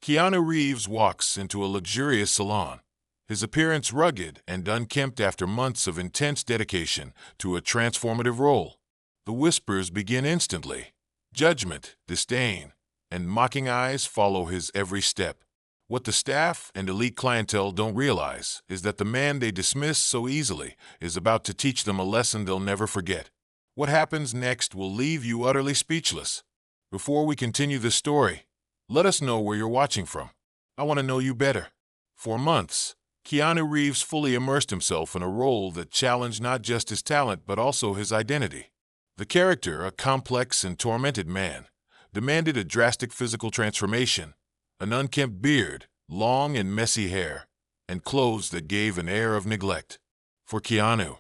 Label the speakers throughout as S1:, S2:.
S1: Keanu Reeves walks into a luxurious salon, his appearance rugged and unkempt after months of intense dedication to a transformative role. The whispers begin instantly. Judgment, disdain, and mocking eyes follow his every step. What the staff and elite clientele don't realize is that the man they dismiss so easily is about to teach them a lesson they'll never forget. What happens next will leave you utterly speechless. Before we continue this story, let us know where you're watching from. I want to know you better. For months, Keanu Reeves fully immersed himself in a role that challenged not just his talent but also his identity. The character, a complex and tormented man, demanded a drastic physical transformation, an unkempt beard, long and messy hair, and clothes that gave an air of neglect. For Keanu,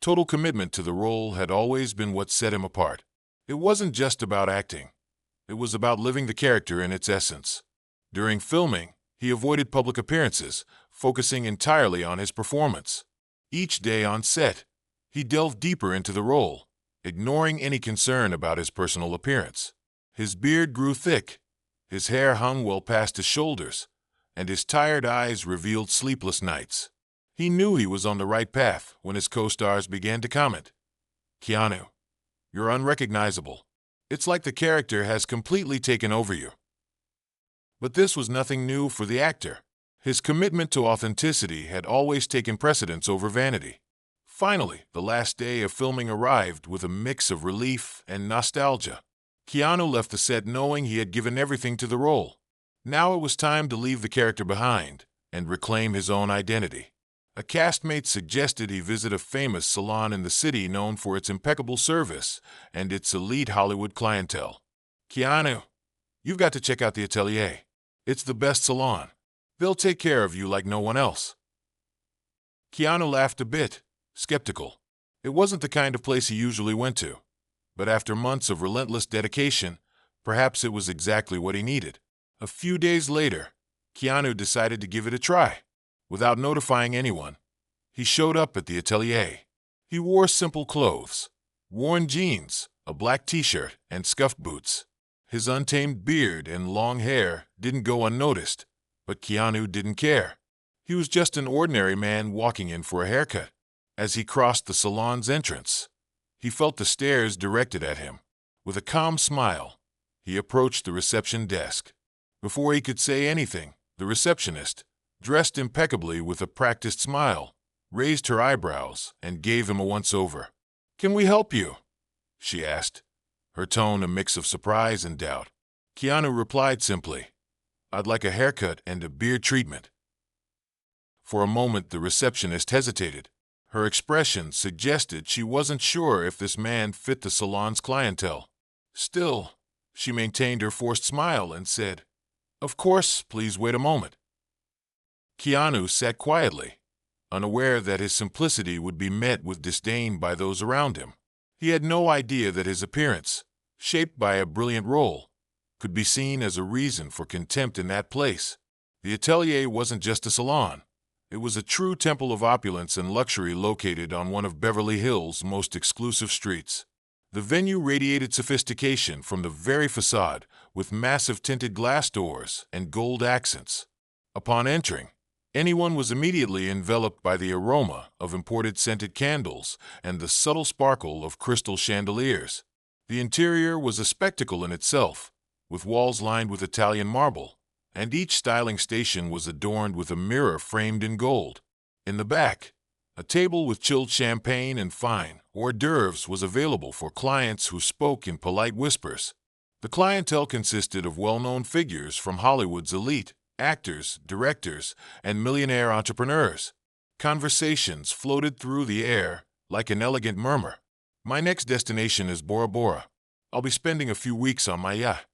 S1: total commitment to the role had always been what set him apart. It wasn't just about acting. It was about living the character in its essence. During filming, he avoided public appearances, focusing entirely on his performance. Each day on set, he delved deeper into the role, ignoring any concern about his personal appearance. His beard grew thick, his hair hung well past his shoulders, and his tired eyes revealed sleepless nights. He knew he was on the right path when his co-stars began to comment, "Keanu, you're unrecognizable. It's like the character has completely taken over you." But this was nothing new for the actor. His commitment to authenticity had always taken precedence over vanity. Finally, the last day of filming arrived with a mix of relief and nostalgia. Keanu left the set knowing he had given everything to the role. Now it was time to leave the character behind and reclaim his own identity. A castmate suggested he visit a famous salon in the city known for its impeccable service and its elite Hollywood clientele. "Keanu, you've got to check out the Atelier. It's the best salon. They'll take care of you like no one else." Keanu laughed a bit, skeptical. It wasn't the kind of place he usually went to. But after months of relentless dedication, perhaps it was exactly what he needed. A few days later, Keanu decided to give it a try. Without notifying anyone, he showed up at the Atelier. He wore simple clothes, worn jeans, a black t-shirt, and scuffed boots. His untamed beard and long hair didn't go unnoticed, but Keanu didn't care. He was just an ordinary man walking in for a haircut. As he crossed the salon's entrance, he felt the stares directed at him. With a calm smile, he approached the reception desk. Before he could say anything, the receptionist, dressed impeccably with a practiced smile, raised her eyebrows and gave him a once-over. "Can we help you?" she asked, her tone a mix of surprise and doubt. Keanu replied simply, "I'd like a haircut and a beard treatment." For a moment, the receptionist hesitated. Her expression suggested she wasn't sure if this man fit the salon's clientele. Still, she maintained her forced smile and said, "Of course, please wait a moment." Keanu sat quietly, unaware that his simplicity would be met with disdain by those around him. He had no idea that his appearance, shaped by a brilliant role, could be seen as a reason for contempt in that place. The Atelier wasn't just a salon. It was a true temple of opulence and luxury located on one of Beverly Hills' most exclusive streets. The venue radiated sophistication from the very facade, with massive tinted glass doors and gold accents. Upon entering, anyone was immediately enveloped by the aroma of imported scented candles and the subtle sparkle of crystal chandeliers. The interior was a spectacle in itself, with walls lined with Italian marble, and each styling station was adorned with a mirror framed in gold. In the back, a table with chilled champagne and fine hors d'oeuvres was available for clients who spoke in polite whispers. The clientele consisted of well-known figures from Hollywood's elite, actors, directors, and millionaire entrepreneurs. Conversations floated through the air like an elegant murmur. "My next destination is Bora Bora. I'll be spending a few weeks on my yacht."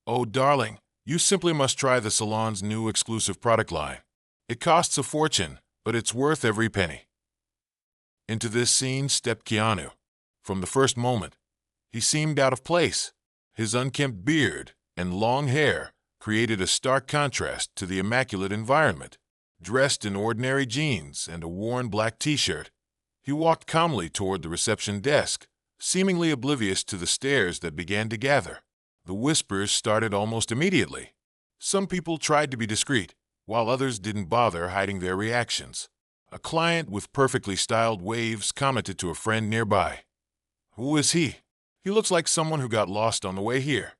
S1: "Oh, darling, you simply must try the salon's new exclusive product line. It costs a fortune, but it's worth every penny." Into this scene stepped Keanu. From the first moment, he seemed out of place. His unkempt beard and long hair created a stark contrast to the immaculate environment. Dressed in ordinary jeans and a worn black t-shirt, he walked calmly toward the reception desk, seemingly oblivious to the stares that began to gather. The whispers started almost immediately. Some people tried to be discreet, while others didn't bother hiding their reactions. A client with perfectly styled waves commented to a friend nearby, "Who is he? He looks like someone who got lost on the way here."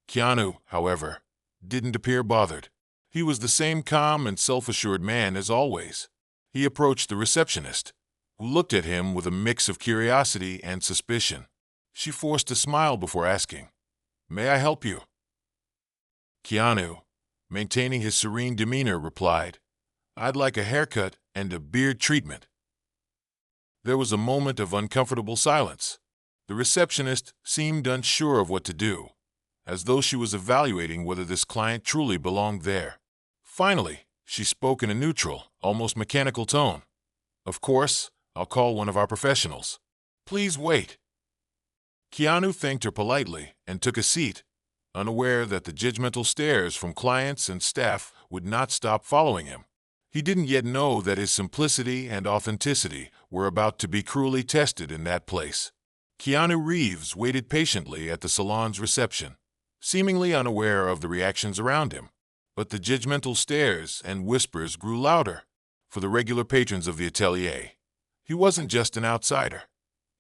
S1: Keanu, however, didn't appear bothered. He was the same calm and self-assured man as always. He approached the receptionist, who looked at him with a mix of curiosity and suspicion. She forced a smile before asking, "May I help you?" Keanu, maintaining his serene demeanor, replied, "I'd like a haircut and a beard treatment." There was a moment of uncomfortable silence. The receptionist seemed unsure of what to do, as though she was evaluating whether this client truly belonged there. Finally, she spoke in a neutral, almost mechanical tone. "Of course, I'll call one of our professionals. Please wait." Keanu thanked her politely and took a seat, unaware that the judgmental stares from clients and staff would not stop following him. He didn't yet know that his simplicity and authenticity were about to be cruelly tested in that place. Keanu Reeves waited patiently at the salon's reception, seemingly unaware of the reactions around him. But the judgmental stares and whispers grew louder. For the regular patrons of the atelier, he wasn't just an outsider.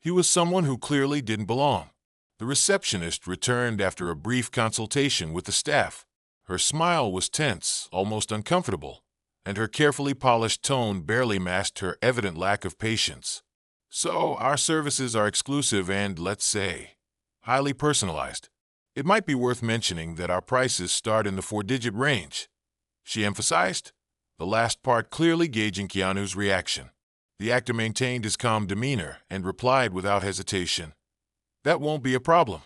S1: He was someone who clearly didn't belong. The receptionist returned after a brief consultation with the staff. Her smile was tense, almost uncomfortable, and her carefully polished tone barely masked her evident lack of patience. "So, our services are exclusive and, let's say, highly personalized. It might be worth mentioning that our prices start in the 4-digit range," she emphasized, the last part clearly gauging Keanu's reaction. The actor maintained his calm demeanor and replied without hesitation, "That won't be a problem."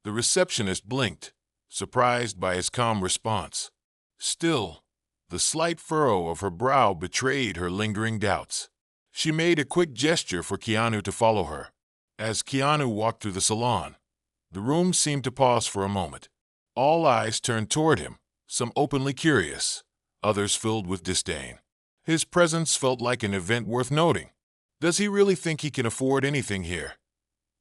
S1: The receptionist blinked, surprised by his calm response. Still, the slight furrow of her brow betrayed her lingering doubts. She made a quick gesture for Keanu to follow her. As Keanu walked through the salon, the room seemed to pause for a moment. All eyes turned toward him, some openly curious, others filled with disdain. His presence felt like an event worth noting. Does he really think he can afford anything here?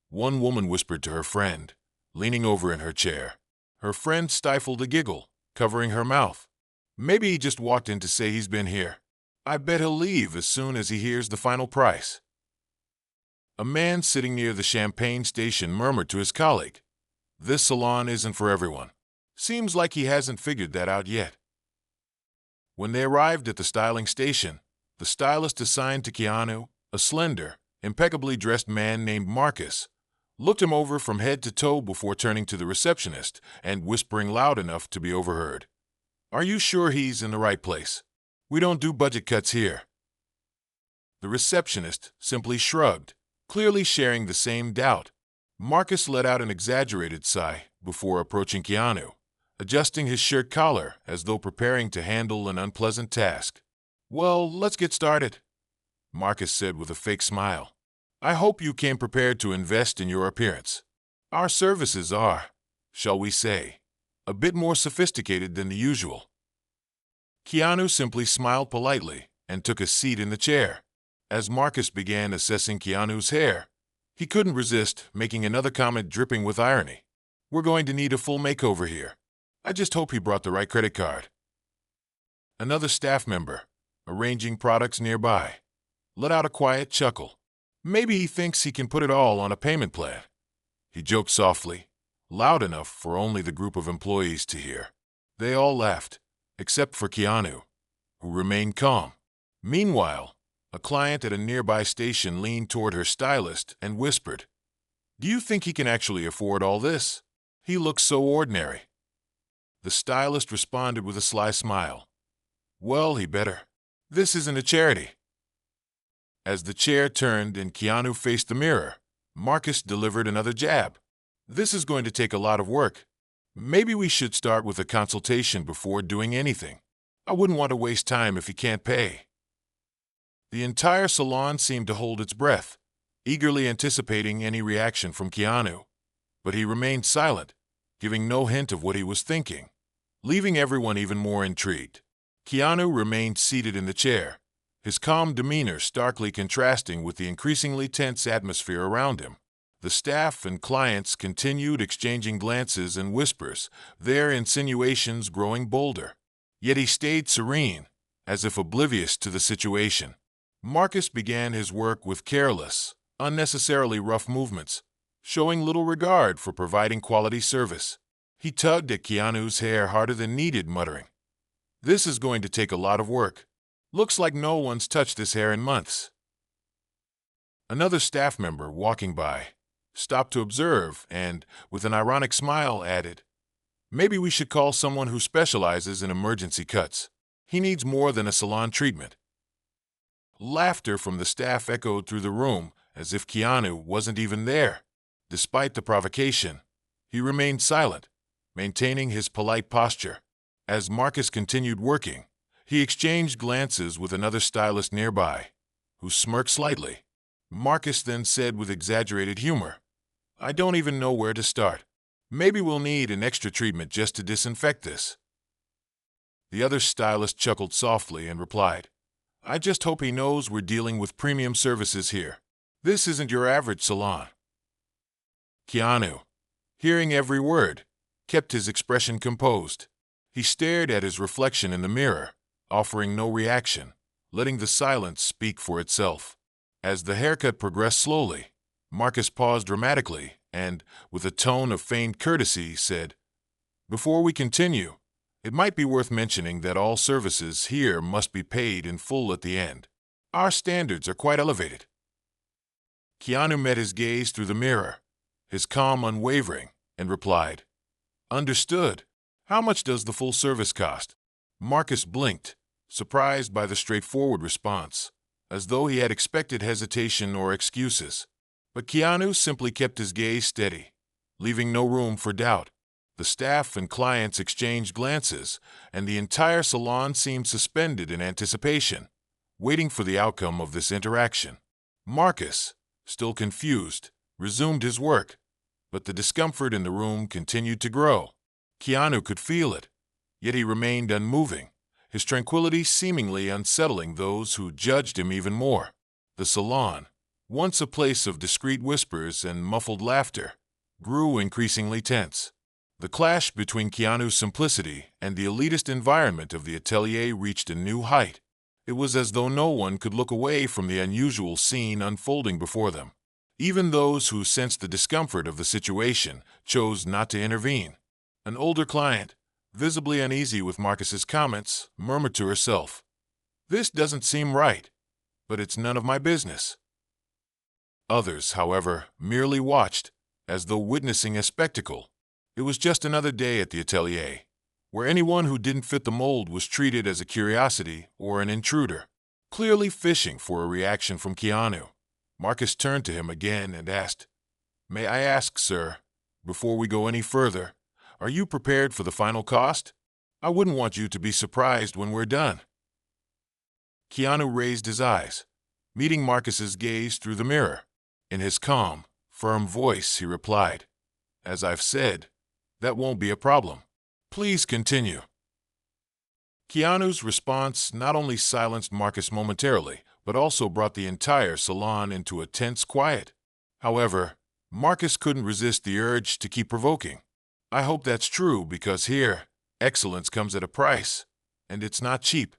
S1: One woman whispered to her friend, leaning over in her chair. Her friend stifled a giggle, covering her mouth. "Maybe he just walked in to say he's been here. I bet he'll leave as soon as he hears the final price." A man sitting near the champagne station murmured to his colleague, "This salon isn't for everyone. Seems like he hasn't figured that out yet." When they arrived at the styling station, the stylist assigned to Keanu, a slender, impeccably dressed man named Marcus, looked him over from head to toe before turning to the receptionist and whispering loud enough to be overheard, "Are you sure he's in the right place? We don't do budget cuts here." The receptionist simply shrugged, clearly sharing the same doubt. Marcus let out an exaggerated sigh before approaching Keanu, adjusting his shirt collar as though preparing to handle an unpleasant task. "Well, let's get started," Marcus said with a fake smile. "I hope you came prepared to invest in your appearance. Our services are, shall we say, a bit more sophisticated than the usual." Keanu simply smiled politely and took a seat in the chair. As Marcus began assessing Keanu's hair, he couldn't resist making another comment dripping with irony. "We're going to need a full makeover here. I just hope he brought the right credit card." Another staff member, arranging products nearby, let out a quiet chuckle. "Maybe he thinks he can put it all on a payment plan," he joked softly, loud enough for only the group of employees to hear. They all laughed, except for Keanu, who remained calm. Meanwhile, a client at a nearby station leaned toward her stylist and whispered, "Do you think he can actually afford all this? He looks so ordinary." The stylist responded with a sly smile, "Well, he better. This isn't a charity." As the chair turned and Keanu faced the mirror, Marcus delivered another jab. "This is going to take a lot of work. Maybe we should start with a consultation before doing anything. I wouldn't want to waste time if he can't pay." The entire salon seemed to hold its breath, eagerly anticipating any reaction from Keanu. But he remained silent, giving no hint of what he was thinking, leaving everyone even more intrigued. Keanu remained seated in the chair, his calm demeanor starkly contrasting with the increasingly tense atmosphere around him. The staff and clients continued exchanging glances and whispers, their insinuations growing bolder. Yet he stayed serene, as if oblivious to the situation. Marcus began his work with careless, unnecessarily rough movements, showing little regard for providing quality service. He tugged at Keanu's hair harder than needed, muttering, "This is going to take a lot of work. Looks like no one's touched this hair in months." Another staff member, walking by, stopped to observe and, with an ironic smile, added, "Maybe we should call someone who specializes in emergency cuts. He needs more than a salon treatment." Laughter from the staff echoed through the room, as if Keanu wasn't even there. Despite the provocation, he remained silent, maintaining his polite posture. As Marcus continued working, he exchanged glances with another stylist nearby, who smirked slightly. Marcus then said with exaggerated humor, "I don't even know where to start. Maybe we'll need an extra treatment just to disinfect this." The other stylist chuckled softly and replied, "I just hope he knows we're dealing with premium services here. This isn't your average salon." Keanu, hearing every word, kept his expression composed. He stared at his reflection in the mirror, offering no reaction, letting the silence speak for itself. As the haircut progressed slowly, Marcus paused dramatically and, with a tone of feigned courtesy, said, "Before we continue, it might be worth mentioning that all services here must be paid in full at the end. Our standards are quite elevated." Keanu met his gaze through the mirror, his calm unwavering, and replied, "Understood. How much does the full service cost?" Marcus blinked, surprised by the straightforward response, as though he had expected hesitation or excuses. But Keanu simply kept his gaze steady, leaving no room for doubt. The staff and clients exchanged glances, and the entire salon seemed suspended in anticipation, waiting for the outcome of this interaction. Marcus, still confused, resumed his work, but the discomfort in the room continued to grow. Keanu could feel it, yet he remained unmoving, his tranquility seemingly unsettling those who judged him even more. The salon, once a place of discreet whispers and muffled laughter, grew increasingly tense. The clash between Keanu's simplicity and the elitist environment of the atelier reached a new height. It was as though no one could look away from the unusual scene unfolding before them. Even those who sensed the discomfort of the situation chose not to intervene. An older client, visibly uneasy with Marcus's comments, murmured to herself, "This doesn't seem right, but it's none of my business." Others, however, merely watched, as though witnessing a spectacle. It was just another day at the atelier, where anyone who didn't fit the mold was treated as a curiosity or an intruder. Clearly fishing for a reaction from Keanu, Marcus turned to him again and asked, "May I ask, sir, before we go any further, are you prepared for the final cost? I wouldn't want you to be surprised when we're done." Keanu raised his eyes, meeting Marcus's gaze through the mirror. In his calm, firm voice, he replied, "As I've said, that won't be a problem. Please continue." Keanu's response not only silenced Marcus momentarily, but also brought the entire salon into a tense quiet. However, Marcus couldn't resist the urge to keep provoking. "I hope that's true, because here, excellence comes at a price, and it's not cheap."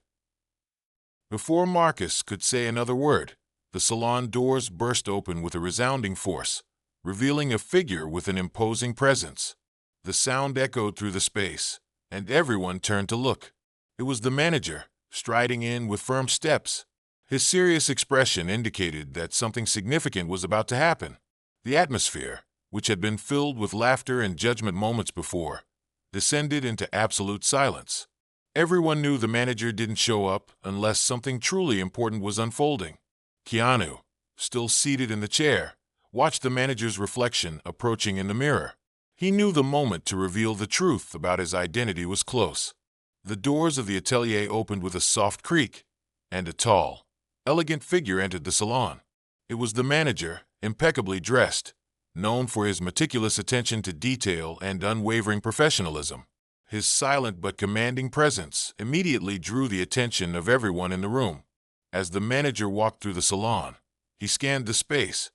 S1: Before Marcus could say another word, the salon doors burst open with a resounding force, revealing a figure with an imposing presence. The sound echoed through the space, and everyone turned to look. It was the manager, striding in with firm steps. His serious expression indicated that something significant was about to happen. The atmosphere, which had been filled with laughter and judgment moments before, descended into absolute silence. Everyone knew the manager didn't show up unless something truly important was unfolding. Keanu, still seated in the chair, watched the manager's reflection approaching in the mirror. He knew the moment to reveal the truth about his identity was close. The doors of the atelier opened with a soft creak, and a tall, elegant figure entered the salon. It was the manager, impeccably dressed, known for his meticulous attention to detail and unwavering professionalism. His silent but commanding presence immediately drew the attention of everyone in the room. As the manager walked through the salon, he scanned the space,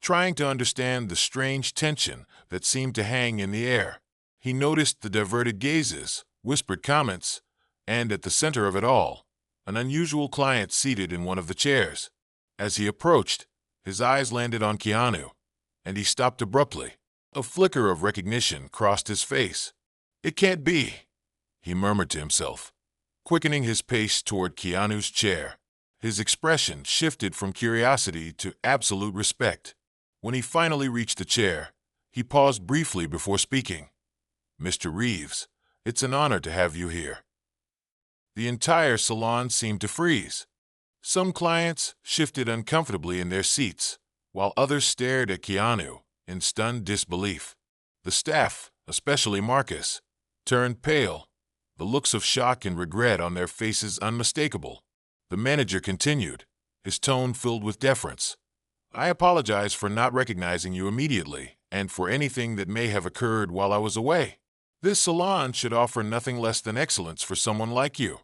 S1: trying to understand the strange tension that seemed to hang in the air. He noticed the diverted gazes, whispered comments, and at the center of it all, an unusual client seated in one of the chairs. As he approached, his eyes landed on Keanu, and he stopped abruptly. A flicker of recognition crossed his face. "It can't be," he murmured to himself, quickening his pace toward Keanu's chair. His expression shifted from curiosity to absolute respect. When he finally reached the chair, he paused briefly before speaking. "Mr. Reeves, it's an honor to have you here." The entire salon seemed to freeze. Some clients shifted uncomfortably in their seats, while others stared at Keanu in stunned disbelief. The staff, especially Marcus, turned pale, the looks of shock and regret on their faces unmistakable. The manager continued, his tone filled with deference. "I apologize for not recognizing you immediately and for anything that may have occurred while I was away. This salon should offer nothing less than excellence for someone like you."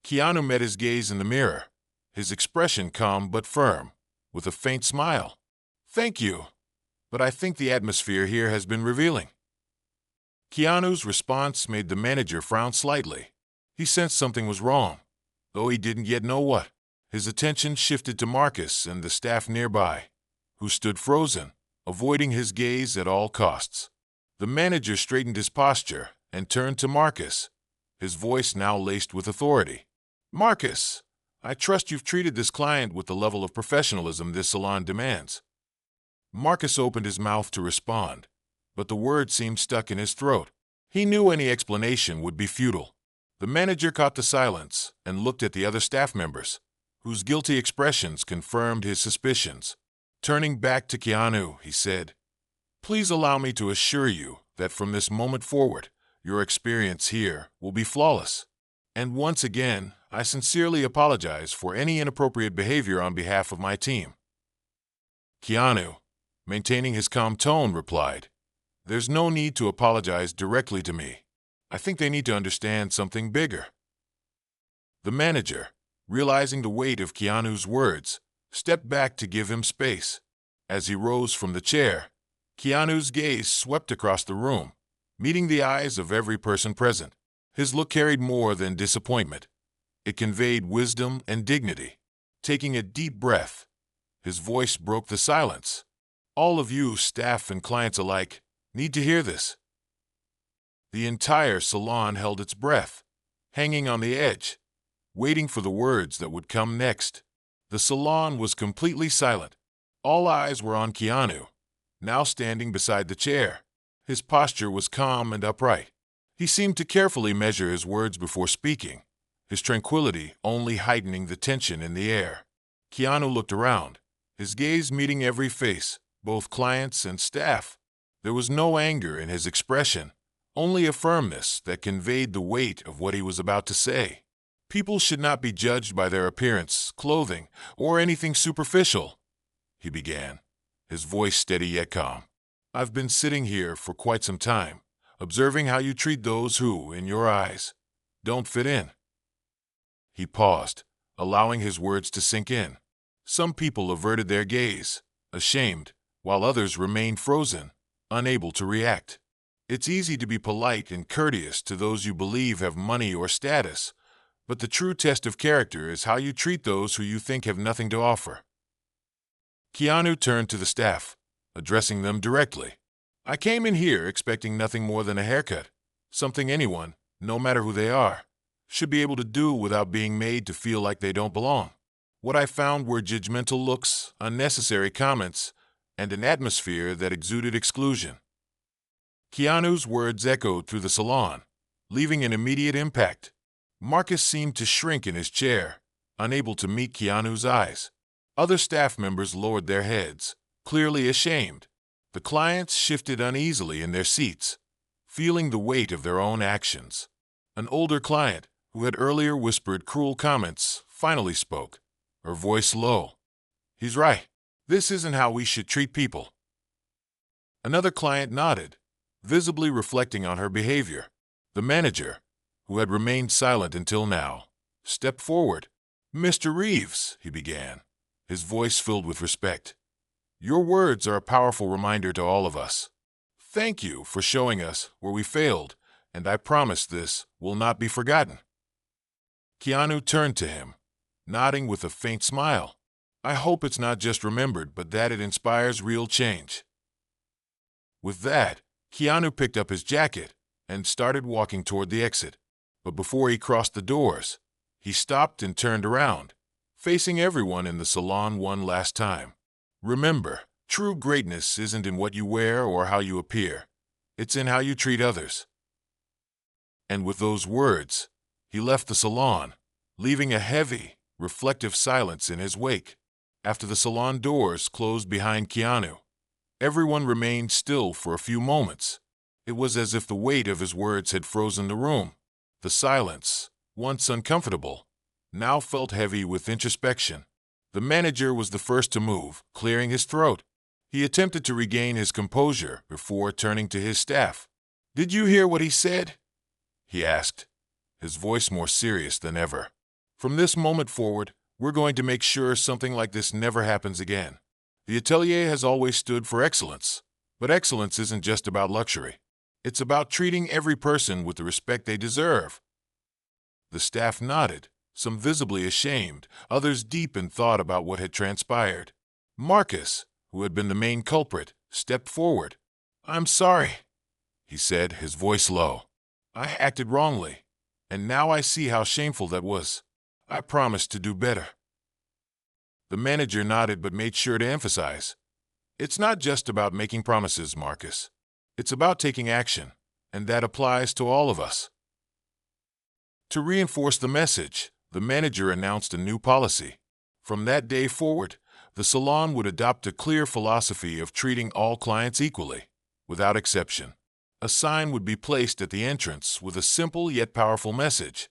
S1: Keanu met his gaze in the mirror, his expression calm but firm, with a faint smile. "Thank you, but I think the atmosphere here has been revealing." Keanu's response made the manager frown slightly. He sensed something was wrong, though he didn't yet know what. His attention shifted to Marcus and the staff nearby, who stood frozen, avoiding his gaze at all costs. The manager straightened his posture and turned to Marcus, his voice now laced with authority. "Marcus, I trust you've treated this client with the level of professionalism this salon demands." Marcus opened his mouth to respond, but the words seemed stuck in his throat. He knew any explanation would be futile. The manager caught the silence and looked at the other staff members, whose guilty expressions confirmed his suspicions. Turning back to Keanu, he said, "Please allow me to assure you that from this moment forward, your experience here will be flawless. And once again, I sincerely apologize for any inappropriate behavior on behalf of my team." Keanu, maintaining his calm tone, replied, "There's no need to apologize directly to me. I think they need to understand something bigger." The manager, realizing the weight of Keanu's words, stepped back to give him space. As he rose from the chair, Keanu's gaze swept across the room, meeting the eyes of every person present. His look carried more than disappointment. It conveyed wisdom and dignity. Taking a deep breath, his voice broke the silence. "All of you, staff and clients alike, need to hear this." The entire salon held its breath, hanging on the edge, waiting for the words that would come next. The salon was completely silent. All eyes were on Keanu, now standing beside the chair. His posture was calm and upright. He seemed to carefully measure his words before speaking, his tranquility only heightening the tension in the air. Keanu looked around, his gaze meeting every face, both clients and staff. There was no anger in his expression, only a firmness that conveyed the weight of what he was about to say. "People should not be judged by their appearance, clothing, or anything superficial," he began, his voice steady yet calm. "I've been sitting here for quite some time, observing how you treat those who, in your eyes, don't fit in." He paused, allowing his words to sink in. Some people averted their gaze, ashamed, while others remained frozen, unable to react. It's easy to be polite and courteous to those you believe have money or status, but the true test of character is how you treat those who you think have nothing to offer. Keanu turned to the staff, addressing them directly. "I came in here expecting nothing more than a haircut, something anyone, no matter who they are, should be able to do without being made to feel like they don't belong. What I found were judgmental looks, unnecessary comments, and an atmosphere that exuded exclusion." Keanu's words echoed through the salon, leaving an immediate impact. Marcus seemed to shrink in his chair, unable to meet Keanu's eyes. Other staff members lowered their heads, clearly ashamed. The clients shifted uneasily in their seats, feeling the weight of their own actions. An older client, who had earlier whispered cruel comments, finally spoke, her voice low. "He's right. This isn't how we should treat people." Another client nodded, visibly reflecting on her behavior. The manager, who had remained silent until now, stepped forward. "Mr. Reeves," he began, his voice filled with respect, Your words are a powerful reminder to all of us. Thank you for showing us where we failed, and I promise this will not be forgotten." Keanu turned to him, nodding with a faint smile. "I hope it's not just remembered, but that it inspires real change." With that, Keanu picked up his jacket and started walking toward the exit. But before he crossed the doors, he stopped and turned around, facing everyone in the salon one last time. "Remember, true greatness isn't in what you wear or how you appear. It's in how you treat others." And with those words, he left the salon, leaving a heavy, reflective silence in his wake. After the salon doors closed behind Keanu, everyone remained still for a few moments. It was as if the weight of his words had frozen the room. The silence, once uncomfortable, now felt heavy with introspection. The manager was the first to move, clearing his throat. He attempted to regain his composure before turning to his staff. "Did you hear what he said?" he asked, his voice more serious than ever. "From this moment forward, we're going to make sure something like this never happens again. The atelier has always stood for excellence, but excellence isn't just about luxury. It's about treating every person with the respect they deserve." The staff nodded, some visibly ashamed, others deep in thought about what had transpired. Marcus, who had been the main culprit, stepped forward. "I'm sorry," he said, his voice low. "I acted wrongly, and now I see how shameful that was. I promise to do better." The manager nodded but made sure to emphasize, "It's not just about making promises, Marcus. It's about taking action, and that applies to all of us." To reinforce the message, the manager announced a new policy. From that day forward, the salon would adopt a clear philosophy of treating all clients equally, without exception. A sign would be placed at the entrance with a simple yet powerful message.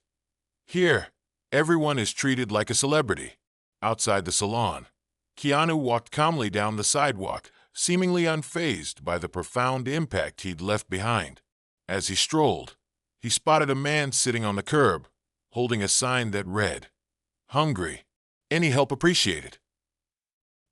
S1: "Here, everyone is treated like a celebrity." Outside the salon, Keanu walked calmly down the sidewalk, seemingly unfazed by the profound impact he'd left behind. As he strolled, he spotted a man sitting on the curb, holding a sign that read, "Hungry. Any help appreciated."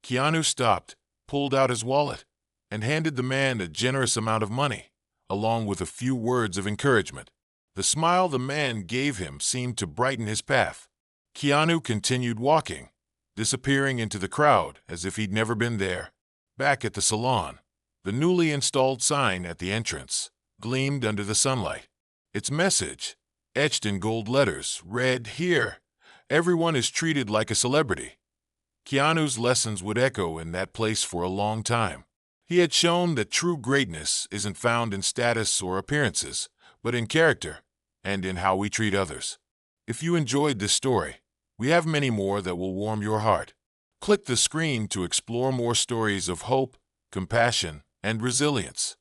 S1: Keanu stopped, pulled out his wallet, and handed the man a generous amount of money, along with a few words of encouragement. The smile the man gave him seemed to brighten his path. Keanu continued walking, disappearing into the crowd as if he'd never been there. Back at the salon, the newly installed sign at the entrance gleamed under the sunlight. Its message, etched in gold letters, read, "Here, everyone is treated like a celebrity." Keanu's lessons would echo in that place for a long time. He had shown that true greatness isn't found in status or appearances, but in character and in how we treat others. If you enjoyed this story, we have many more that will warm your heart. Click the screen to explore more stories of hope, compassion, and resilience.